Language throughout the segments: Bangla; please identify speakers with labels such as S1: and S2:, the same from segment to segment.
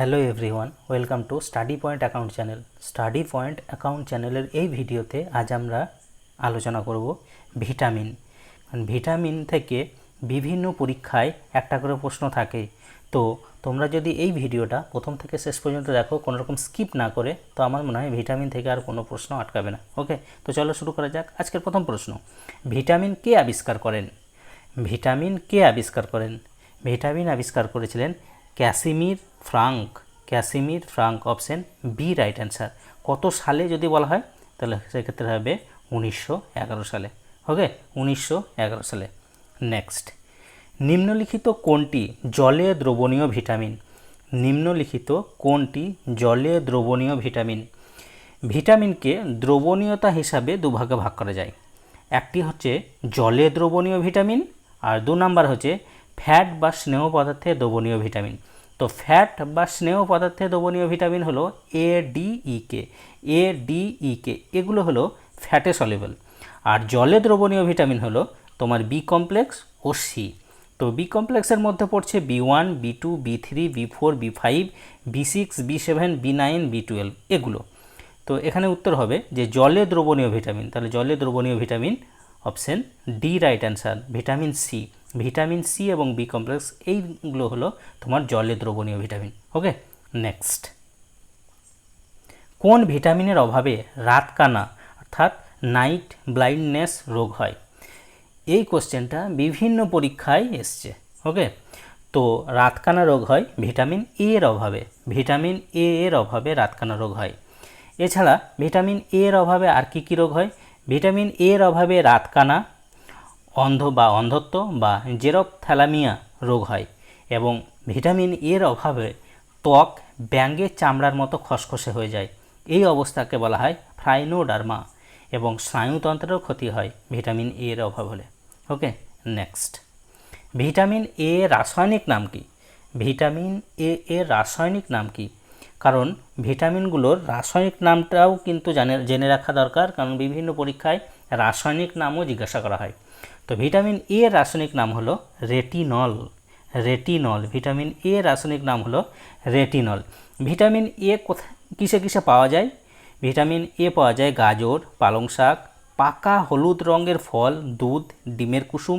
S1: Hello everyone, welcome to study point account channel. Study point account চ্যানেলের এই ভিডিওতে আজ আমরা আলোচনা করব ভিটামিন। ভিটামিন থেকে বিভিন্ন পরীক্ষায় একটা করে প্রশ্ন থাকে, তো তোমরা যদি এই ভিডিওটা প্রথম থেকে শেষ পর্যন্ত দেখো, কোনো রকম স্কিপ না করে, তো আমার মনে হয় ভিটামিন থেকে আর কোনো প্রশ্ন আটকাবে না। ওকে, তো চলো শুরু করা যাক। আজকের প্রথম প্রশ্ন, ভিটামিন কে আবিষ্কার করেন? ভিটামিন কে আবিষ্কার করেন? ভিটামিন আবিষ্কার করেছিলেন Casimir Frank. Casimir Frank, option B right answer. কত সালে যদি বলা হয় তাহলে সেক্ষেত্রে হবে 1911 সালে। ওকে, 1911 সালে। নেক্সট, নিম্নলিখিত কোনটি জলে দ্রবণীয় ভিটামিন? নিম্নলিখিত কোনটি জলে দ্রবণীয় ভিটামিন? ভিটামিনকে দ্রবণীয়তা হিসাবে দুভাগে ভাগ করা যায়। একটি হচ্ছে জলে দ্রবণীয় ভিটামিন, আর 2 নাম্বার হচ্ছে ফ্যাট বা স্নেহ পদার্থে দ্রবণীয় ভিটামিন। তো ফ্যাট বা স্নেহ পদার্থে দ্রবণীয় ভিটামিন হলো ADEK। এগুলো হলো ফ্যাটে সলিবল। আর জলে দ্রবণীয় ভিটামিন হলো তোমার বি কমপ্লেক্স ও সি। তো বি কমপ্লেক্সের মধ্যে পড়ছে B1, B2, B3, B4, B5, B6, B7, B9, B12 এগুলো। তো এখানে উত্তর হবে যে জলে দ্রবণীয় ভিটামিন। তাহলে জলে দ্রবণীয় vitamin option D right answer, vitamin C. Vitamin C এবং বি কমপ্লেক্স এইগুলো হলো তোমার জলে দ্রবণীয় ভিটামিন। ওকে, নেক্সট, কোন ভিটামিনের অভাবে রাতকানা অর্থাৎ নাইট ব্লাইন্ডনেস রোগ হয়? এই কোশ্চেনটা বিভিন্ন পরীক্ষায় এসছে। ওকে, তো রাতকানা রোগ হয় ভিটামিন এ এর অভাবে। ভিটামিন এ এর অভাবে রাতকানা রোগ হয়। এছাড়া ভিটামিন এ এর অভাবে আর কি কি রোগ হয়? ভিটামিন এ এর অভাবে রাতকানা, অন্ধত্ব বা জেরপ্থ্যালামিয়া রোগ হয়। এবং ভিটামিন এর অভাবে ত্বক ব্যাঙের চামড়ার মতো খসখসে হয়ে যায়। এই অবস্থাকে বলা হয় ফ্রাইনোডার্মা। এবং স্নায়ুতন্ত্রেরও ক্ষতি হয় ভিটামিন এ এর অভাব হলে। ওকে, নেক্সট, ভিটামিন এ এর রাসায়নিক নাম কি? ভিটামিন এ এর রাসায়নিক নাম কি? কারণ ভিটামিনগুলোর রাসায়নিক নামটাও কিন্তু জেনে রাখা দরকার, কারণ বিভিন্ন পরীক্ষায় রাসায়নিক নামও জিজ্ঞাসা করা হয়। তো ভিটামিন এ এর রাসায়নিক নাম হলো রেটিনল। রেটিনল, ভিটামিন এ এর রাসায়নিক নাম হলো রেটিনল। ভিটামিন এ কোথায় কিসে কিসে পাওয়া যায়? ভিটামিন এ পাওয়া যায় গাজর, পালং শাক, পাকা হলুদ রঙের ফল, দুধ, ডিমের কুসুম,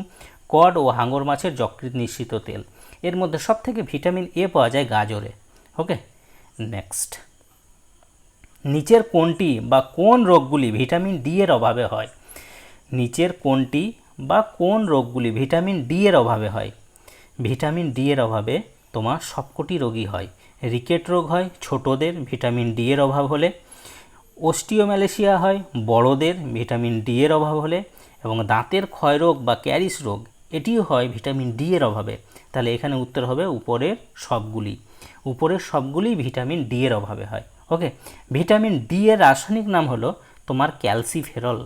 S1: কড ও হাঙর মাছের যকৃৎ নিঃসৃত তেল। এর মধ্যে সবথেকে ভিটামিন এ পাওয়া যায় গাজরে। ওকে, নেক্সট, নিচের কোনটি বা কোন রোগগুলি ভিটামিন ডি এর অভাবে হয়? নিচের কোনটি বা কোন রোগগুলি ভিটামিন ডি এর অভাবে হয়? ভিটামিন ডি এর অভাবে তোমার সবকটি রোগই হয়। রিকেট রোগ হয় ছোটদের ভিটামিন ডি এর অভাব হলে, অস্টিওম্যালেশিয়া হয় বড়দের ভিটামিন ডি এর অভাব হলে, এবং দাঁতের ক্ষয়রোগ বা ক্যারিস রোগ এটিও হয় ভিটামিন ডি এর অভাবে। তাহলে এখানে উত্তর হবে উপরের সবগুলি ভিটামিন ডি এর অভাবে হয়। ওকে, ভিটামিন ডি এর রাসায়নিক নাম হলো তোমার ক্যালসিফেরল।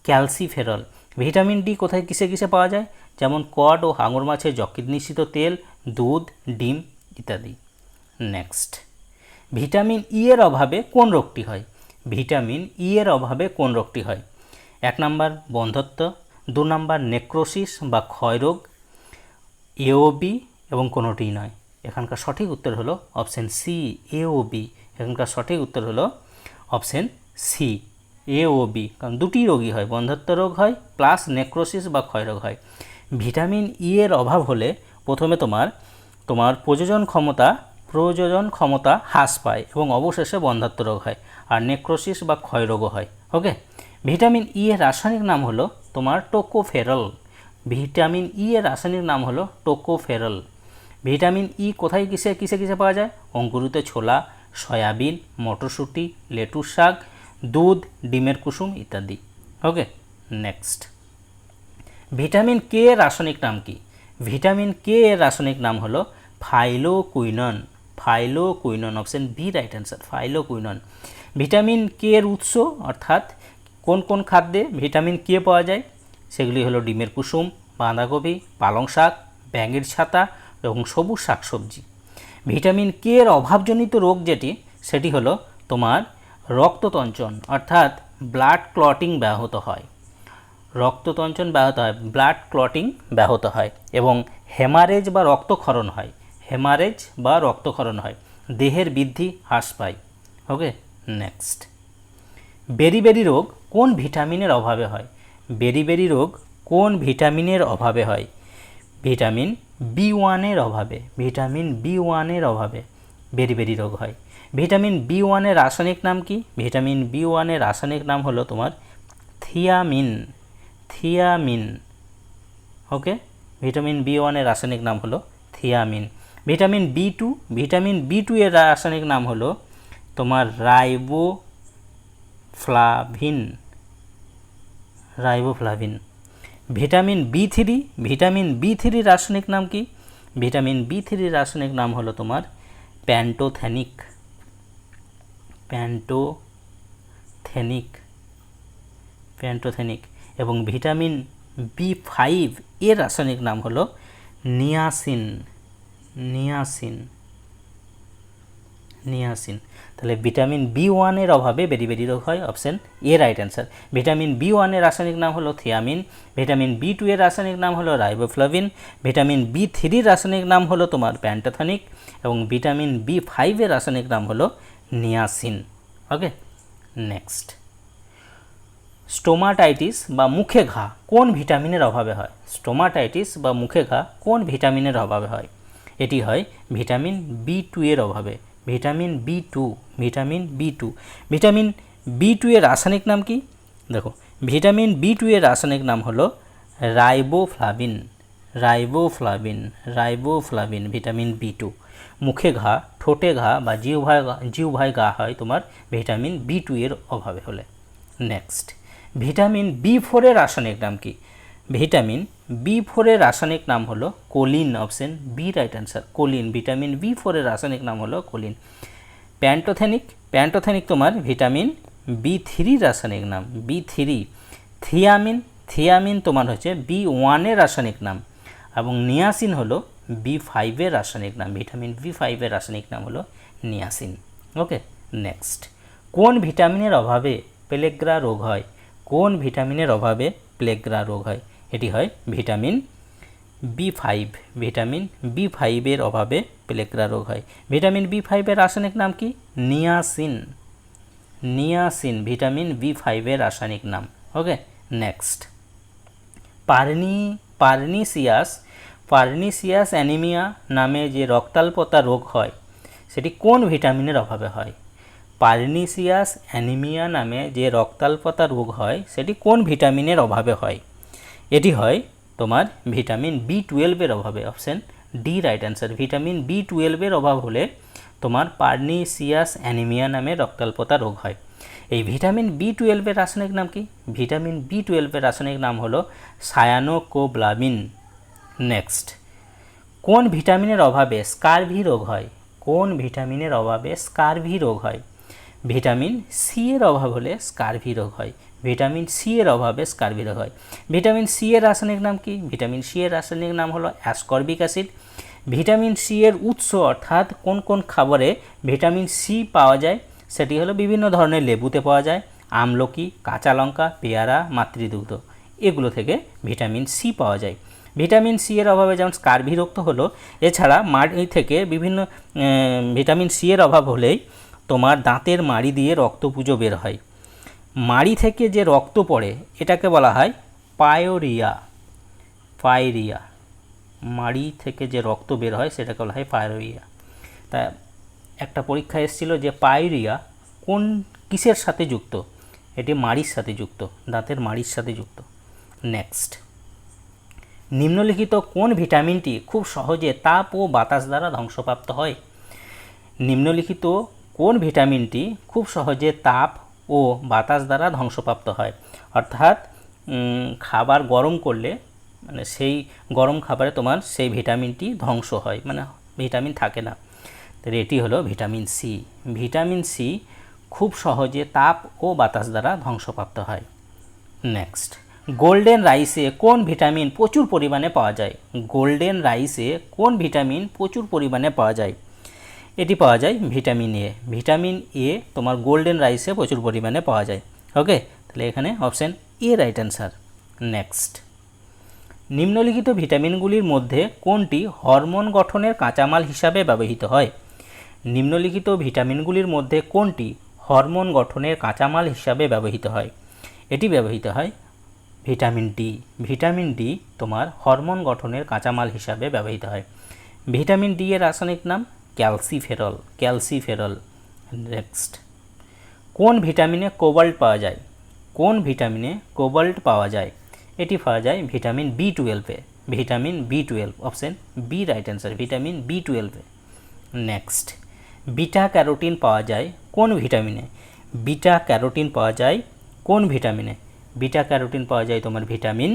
S1: ক্যালসিফেরল। ভিটামিন ডি কোথায় কিসে কিসে পাওয়া যায়? যেমন কড ও হাঙর মাছের যকৃৎ নিঃসৃত তেল, দুধ, ডিম ইত্যাদি। নেক্সট, ভিটামিন ই এর অভাবে কোন রোগটি হয়? ভিটামিন ই এর অভাবে কোন রোগটি হয়? 1 নাম্বার বন্ধ্যত্ব, 2 নাম্বার নেক্রোসিস বা ক্ষয়রোগ, এওবি এবং কোনোটিই নয়। এখানকার সঠিক উত্তর হলো অপশন সি, এওবি। এখানকার সঠিক উত্তর হলো অপশন সি, এওবি। কারণ দুটি রোগই হয়, বন্ধ্যত্ব রোগ হয় প্লাস নেক্রোসিস বা ক্ষয়রোগ হয়। ভিটামিন ই এর অভাব হলে প্রথমে তোমার প্রজনন ক্ষমতা হ্রাস পায় এবং অবশেষে বন্ধ্যাত্ব রোগ হয়, আর নেক্রোসিস বা ক্ষয়রোগও হয়। ওকে, ভিটামিন ই এর রাসায়নিক নাম হলো তোমার টোকোফেরল। ভিটামিন ই এর রাসায়নিক নাম হলো টোকোফেরল। ভিটামিন ই কোথায় কিসে কিসে কিসে পাওয়া যায়? অঙ্কুরিত ছোলা, সয়াবিন, মটরশুঁটি, লেটুস শাক, দুধ, ডিমের কুসুম ইত্যাদি। ওকে, নেক্সট, ভিটামিন কে এর রাসায়নিক নাম কি? ভিটামিন কে এর রাসায়নিক নাম হলো phylloquinone. Phylloquinone, option B right answer, phylloquinone. Vitamin K এর উৎস অর্থাৎ কোন কোন খাদ্যে ভিটামিন কে পাওয়া যায়? সেগুলি হলো ডিমের কুসুম, বাঁধাকপি, পালং শাক, ব্যাঙের ছাতা এবং সবুজ শাকসবজি। ভিটামিন কে এর অভাবজনিত রোগ সেটি হলো তোমার রক্ততঞ্চন অর্থাৎ ব্লাড ক্লটিং ব্যাহত হয়। রক্ততঞ্চন ব্যাহত হয়, ব্লাড ক্লটিং ব্যাহত হয় এবং হেমারেজ বা রক্তক্ষরণ হয়। দেহের বৃদ্ধি হ্রাস পায়। ওকে, নেক্সট, বেরিবেরি রোগ কোন ভিটামিনের অভাবে হয়? বেরিবেরি রোগ কোন ভিটামিনের অভাবে হয়? ভিটামিন B1 অভাবে, ভিটামিন B1 অভাবে বেরিবেরি রোগ হয়। ভিটামিন B1 রাসায়নিক নাম কি? ভিটামিন B1 রাসায়নিক নাম হলো তোমার থিয়ামিন, থিয়ামিন। ওকে, ভিটামিন B1 রাসায়নিক নাম হলো thiamine. Vitamin B2, vitamin B2 রাসায়নিক নাম হলো তোমার riboflavin, riboflavin. Vitamin B3, vitamin B3 রাসায়নিক নাম কি? ভিটামিন B3 রাসায়নিক নাম হলো তোমার প্যান্টোথেনিক, প্যান্টোথেনিক, প্যান্টোথেনিক। এবং ভিটামিন B5 রাসায়নিক নাম হলো নিয়াসিন, নিয়াসিন, নিয়াসিন। তাহলে ভিটামিন B1 অভাবে বেরিবেরি রোগ হয়, option A right answer. Vitamin B1 রাসায়নিক নাম হলো থিয়ামিন, ভিটামিন B2 রাসায়নিক নাম হলো রাইবোফ্লাভিন, ভিটামিন B3 রাসায়নিক নাম হলো তোমার প্যান্টোথেনিক এবং ভিটামিন B5 রাসায়নিক নাম হলো নিয়াসিন। ওকে, নেক্সট, স্টোমাটাইটিস বা মুখে ঘা কোন ভিটামিনের অভাবে হয়? স্টোমাটাইটিস বা মুখে ঘা কোন ভিটামিনের অভাবে হয়? এটি হয় ভিটামিন B2 অভাবে, vitamin B2, vitamin B2। Vitamin B2 রাসায়নিক নাম কি? দেখো, ভিটামিন B2 রাসায়নিক নাম হলো riboflavin, riboflavin, riboflavin, vitamin B2। মুখে ঘা, ঠোঁটে ঘা বা জিহ্বায় ঘা হয় তোমার ভিটামিন B2 অভাবে হলে। নেক্সট, ভিটামিন B4 রাসায়নিক নাম কি? ভিটামিন B4 রাসায়নিক নাম হলো choline, option B right answer, choline. Vitamin B4 রাসায়নিক নাম হলো কোলিন। প্যান্টোথেনিক, প্যান্টোথেনিক তোমার ভিটামিন B3 রাসায়নিক নাম, B3। থিয়ামিন, থিয়ামিন তোমার হচ্ছে B1 রাসায়নিক নাম এবং নিয়াসিন হলো B5 রাসায়নিক নাম, ভিটামিন B5 রাসায়নিক নাম হলো নিয়াসিন। ওকে, নেক্সট, কোন ভিটামিনের অভাবে পেলেগ্রা রোগ হয়? কোন ভিটামিনের অভাবে পেলেগ্রা রোগ হয়? এটি হয় ভিটামিন B5, ভিটামিন B5 অভাবে পেলেগ্রা রোগ হয়। ভিটামিন B5 রাসায়নিক নাম কি? নিয়াসিন, নিয়াসিন, ভিটামিন B5 রাসায়নিক নাম। ওকে, নেক্সট, পার্নিসিয়াস, পার্নিসিয়াস অ্যানিমিয়া নামে যে রক্তাল্পতা রোগ হয় সেটি কোন ভিটামিনের অভাবে হয়? পার্নিসিয়াস অ্যানিমিয়া নামে যে রক্তাল্পতা রোগ হয় সেটি কোন ভিটামিনের অভাবে হয়? এটি হয় তোমার ভিটামিন B12 অভাবে, option D right answer. Vitamin B12 অভাব হলে তোমার পার্নিসিয়াস অ্যানিমিয়া নামে রক্তাল্পতা রোগ হয়। এই ভিটামিন B12 রাসায়নিক নাম কি? ভিটামিন B12 রাসায়নিক নাম হলো সায়ানোকোব্লামিন। নেক্সট, কোন ভিটামিনের অভাবে স্কারভি রোগ হয়? কোন ভিটামিনের অভাবে স্কারভি রোগ হয়? ভিটামিন সি অভাব হলে স্কারভি রোগ হয়, ভিটামিন সি অভাবে স্কারভি রোগ হয়। ভিটামিন সি রাসায়নিক নাম কি? ভিটামিন সি রাসায়নিক নাম হলো অ্যাসকর্বিক অ্যাসিড। ভিটামিন সি উৎস অর্থাৎ কোন কোন খাবারে ভিটামিন সি পাওয়া যায়? সেটি হলো বিভিন্ন ধরনের লেবুতে পাওয়া যায়, আমলকি, কাঁচা লঙ্কা, পেয়ারা, মাতৃদুগ্ধ, এগুলো থেকে ভিটামিন সি পাওয়া যায়। ভিটামিন সি অভাবে যেমন স্কারভি রোগ তো হলো, এছাড়া মাড়ি থেকে বিভিন্ন ভিটামিন সি অভাব হলেই তোমার দাঁতের মাড়ি দিয়ে রক্তপুঞ্জ বের হয়। মাড়ি থেকে যে রক্ত পড়ে এটাকে বলা হয় পায়োরিয়া, পাইরিয়া। মাড়ি থেকে যে রক্ত বের হয় সেটাকে বলা হয় পায়োরিয়া। তা একটা পরীক্ষা এসেছিল যে পায়োরিয়া কোন কিসের সাথে যুক্ত? এটি মাড়ির সাথে যুক্ত, দাঁতের মাড়ির সাথে যুক্ত। নেক্সট, নিম্নলিখিত কোন ভিটামিনটি খুব সহজে তাপ ও বাতাস দ্বারা ধ্বংসপ্রাপ্ত হয়? নিম্নলিখিত কোন ভিটামিনটি খুব সহজে তাপ ও বাতাস দ্বারা ধ্বংসপ্রাপ্ত হয়? অর্থাৎ খাবার গরম করলে মানে সেই গরম খাবারে তোমার সেই ভিটামিনটি ধ্বংস হয়, মানে ভিটামিন থাকে না। তাহলে এটি হলো ভিটামিন সি। ভিটামিন সি খুব সহজে তাপ ও বাতাস দ্বারা ধ্বংসপ্রাপ্ত হয়। নেক্সট, গোল্ডেন রাইসে কোন ভিটামিন প্রচুর পরিমাণে পাওয়া যায়? গোল্ডেন রাইসে কোন ভিটামিন প্রচুর পরিমাণে পাওয়া যায়? এটি পাওয়া যায় ভিটামিন এ। ভিটামিন এ তোমার গোল্ডেন রাইসে প্রচুর পরিমাণে পাওয়া যায়। ওকে, তাহলে এখানে option A right answer. Next, নিম্নলিখিত ভিটামিনগুলির মধ্যে কোনটি হরমোন গঠনের কাঁচামাল হিসাবে ব্যবহৃত হয়? নিম্নলিখিত ভিটামিনগুলির মধ্যে কোনটি হরমোন গঠনের কাঁচামাল হিসাবে ব্যবহৃত হয়? এটি ব্যবহৃত হয় ভিটামিন ডি। ভিটামিন ডি তোমার হরমোন গঠনের কাঁচামাল হিসাবে ব্যবহৃত হয়। ভিটামিন ডি এর রাসায়নিক নাম ক্যালসিফেরল। ক্যালসিফেরল। নেক্সট, কোন ভিটামিনে কোবাল্ট পাওয়া যায়? কোন ভিটামিনে কোবাল্ট পাওয়া যায়? এটি পাওয়া যায় ভিটামিন বি12-এ। ভিটামিন বি12, option B right answer, vitamin বি12-এ। নেক্সট, বিটা ক্যারোটিন পাওয়া যায় কোন ভিটামিনে? বিটা ক্যারোটিন পাওয়া যায় কোন ভিটামিনে? বিটা ক্যারোটিন পাওয়া যায় তোমার ভিটামিন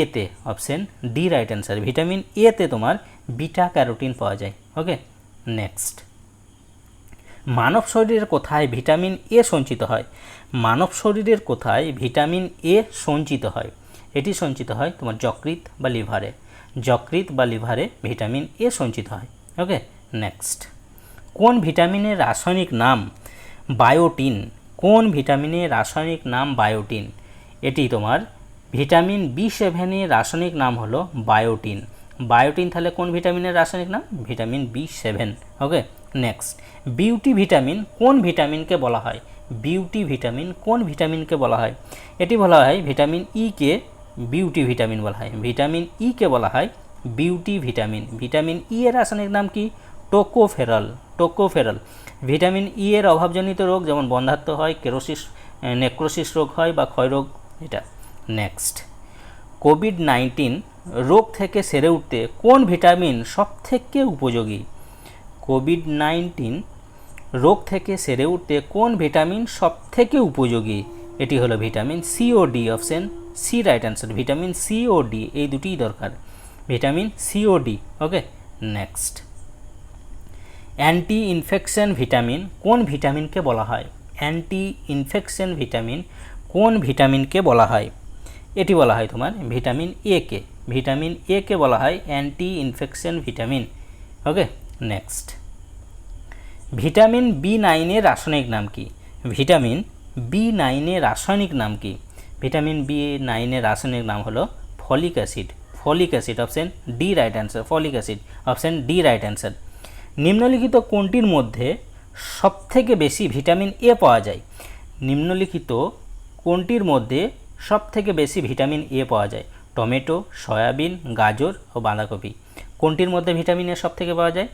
S1: এতে, option D right answer, vitamin এতে তোমার বিটা ক্যারোটিন পাওয়া যায়। ওকে, নেক্সট, মানব শরীরের কোথায় ভিটামিন এ সঞ্চিত হয়? মানব শরীরের কোথায় ভিটামিন এ সঞ্চিত হয়? এটি সঞ্চিত হয় তোমার যকৃৎ বা লিভারে। যকৃৎ বা লিভারে ভিটামিন এ সঞ্চিত হয়। ওকে, নেক্সট, কোন ভিটামিনের রাসায়নিক নাম বায়োটিন? কোন ভিটামিনের রাসায়নিক নাম বায়োটিন? এটি তোমার ভিটামিন বি7-এর রাসায়নিক নাম হলো বায়োটিন। বায়োটিন তাহলে কোন ভিটামিনের রাসায়নিক নাম? ভিটামিন বি7। ওকে, নেক্সট, বিউটি ভিটামিন কোন ভিটামিনকে বলা হয়? বিউটি ভিটামিন কোন ভিটামিনকে বলা হয়? এটি বলা হয় ভিটামিন ই-কে বিউটি ভিটামিন বলা হয়। ভিটামিন ই-কে বলা হয় বিউটি ভিটামিন। ভিটামিন ই এর রাসায়নিক নাম কি? টোকোফেরল। টোকোফেরল। ভিটামিন ই এর অভাবজনিত রোগ যেমন বন্ধ্যাত্ব হয়, নেক্রোসিস রোগ হয় বা ক্ষয়রোগ, এটা। নেক্সট, কোভিড-19 রোগ থেকে সেরে উঠতে কোন ভিটামিন সবথেকে উপযোগী? কোভিড-19 রোগ থেকে সেরে উঠতে কোন ভিটামিন সবথেকে উপযোগী? এটি হলো ভিটামিন সি ও D, option C right answer, vitamin C ও ডি, এই দুটিই দরকার, ভিটামিন সি ও D. Okay, next, anti infection vitamin কোন ভিটামিনকে বলা হয়? অ্যান্টি ইনফেকশন ভিটামিন কোন ভিটামিনকে বলা হয়? এটি বলা হয় তোমার ভিটামিন এ-কে। ভিটামিন এ-কে বলা হয় অ্যান্টি ইনফেকশন ভিটামিন। ওকে, নেক্সট, ভিটামিন বি9-এর রাসায়নিক নাম কি? ভিটামিন বি9-এর রাসায়নিক নাম কি? ভিটামিন বি9-এর রাসায়নিক নাম হলো folic acid. Folic acid, option D right answer, folic acid, option D right answer. নিম্নলিখিত কোনটির মধ্যে সবথেকে বেশি ভিটামিন এ পাওয়া যায়? নিম্নলিখিত কোনটির মধ্যে সবথেকে বেশি ভিটামিন এ পাওয়া যায়? টমেটো, সয়াবিন, গাজর ও বাঁধাকপি। কোনটির মধ্যে ভিটামিন এ সবথেকে পাওয়া যায়?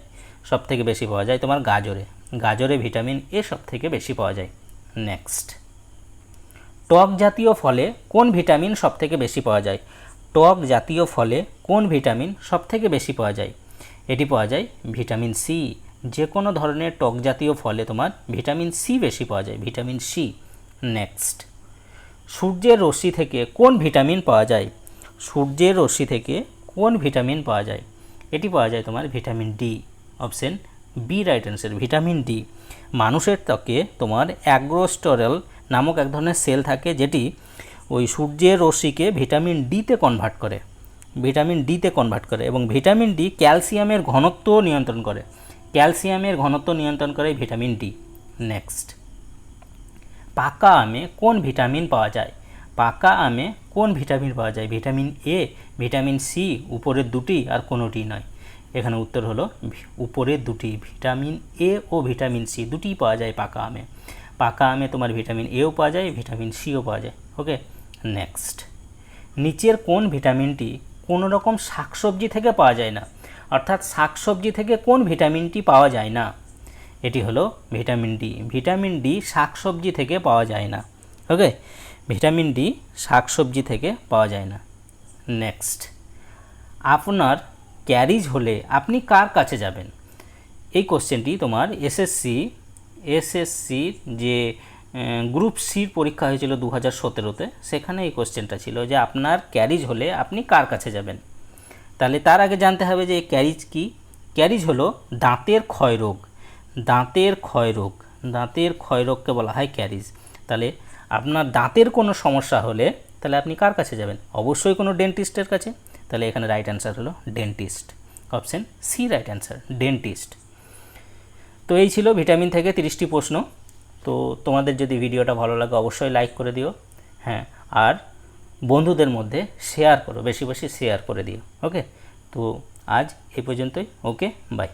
S1: সবথেকে বেশি পাওয়া যায় তোমার গাজরে। গাজরে ভিটামিন এ সবথেকে বেশি পাওয়া যায়। নেক্সট, টক জাতীয় ফলে কোন ভিটামিন সবথেকে বেশি পাওয়া যায়? টক জাতীয় ফলে কোন ভিটামিন সবথেকে বেশি পাওয়া যায়? এটি পাওয়া যায় ভিটামিন সি। যে কোনো ধরনের টক জাতীয় ফলে তোমার ভিটামিন সি বেশি পাওয়া যায়, ভিটামিন সি। নেক্সট, সূর্যের রশ্মি থেকে কোন ভিটামিন পাওয়া যায়? সূর্যের রশ্মি থেকে কোন ভিটামিন পাওয়া যায়? এটি পাওয়া যায় তোমার vitamin D, option B right answer, vitamin D. মানুষের ত্বকে তোমার অ্যাগ্রোস্টেরল নামক এক ধরনের সেল থাকে যেটি ওই সূর্যের রশ্মিকে ভিটামিন ডিতে কনভার্ট করে, ভিটামিন ডিতে কনভার্ট করে, এবং ভিটামিন ডি ক্যালসিয়ামের ঘনত্ব নিয়ন্ত্রণ করে। ক্যালসিয়ামের ঘনত্ব নিয়ন্ত্রণ করে ভিটামিন ডি। নেক্সট, পাকা আমে কোন ভিটামিন পাওয়া যায়? পাকা আমে কোন ভিটামিন পাওয়া যায়? ভিটামিন এ, ভিটামিন সি, উপরের দুটি আর কোনোটি নয়। এখানে উত্তর হলো উপরের দুটি, ভিটামিন এ ও ভিটামিন সি দুটিই পাওয়া যায় পাকা আমে। পাকা আমে তোমার ভিটামিন এও পাওয়া যায়, ভিটামিন সিও পাওয়া যায়। ওকে, নেক্সট, নিচের কোন ভিটামিনটি কোনো রকম শাকসবজি থেকে পাওয়া যায় না? অর্থাৎ শাকসবজি থেকে কোন ভিটামিনটি পাওয়া যায় না? এটি হলো ভিটামিন ডি। ভিটামিন ডি শাকসবজি থেকে পাওয়া যায় না। ওকে, ভিটামিন ডি শাকসবজি থেকে পাওয়া যায় না। নেক্সট, আপনার ক্যারিজ হলে আপনি কার কাছে যাবেন? এই কোশ্চেনটি তোমার এসএসসির যে গ্রুপ সির পরীক্ষা হয়েছিল 2017-তে, সেখানে এই কোশ্চেনটা ছিল যে আপনার ক্যারিজ হলে আপনি কার কাছে যাবেন। তাহলে তার আগে জানতে হবে যে ক্যারিজ কি। ক্যারিজ হলো দাঁতের ক্ষয়রোগ। দাঁতের ক্ষয়রোগ, দাঁতের ক্ষয়রোগকে বলা হয় ক্যারিজ। তাহলে আপনার দাঁতের কোনো সমস্যা হলে তাহলে আপনি কার কাছে যাবেন? অবশ্যই কোনো ডেন্টিস্টের কাছে। তাহলে এখানে রাইট অ্যান্সার হলো dentist, option C right answer, dentist. তো এই ছিল ভিটামিন থেকে 30টি প্রশ্ন। তো তোমাদের যদি ভিডিওটা ভালো লাগে অবশ্যই লাইক করে দিও, হ্যাঁ, আর বন্ধুদের মধ্যে শেয়ার করো, বেশি বেশি শেয়ার করে দিও। ওকে, তো আজ এই পর্যন্তই। ওকে, বাই।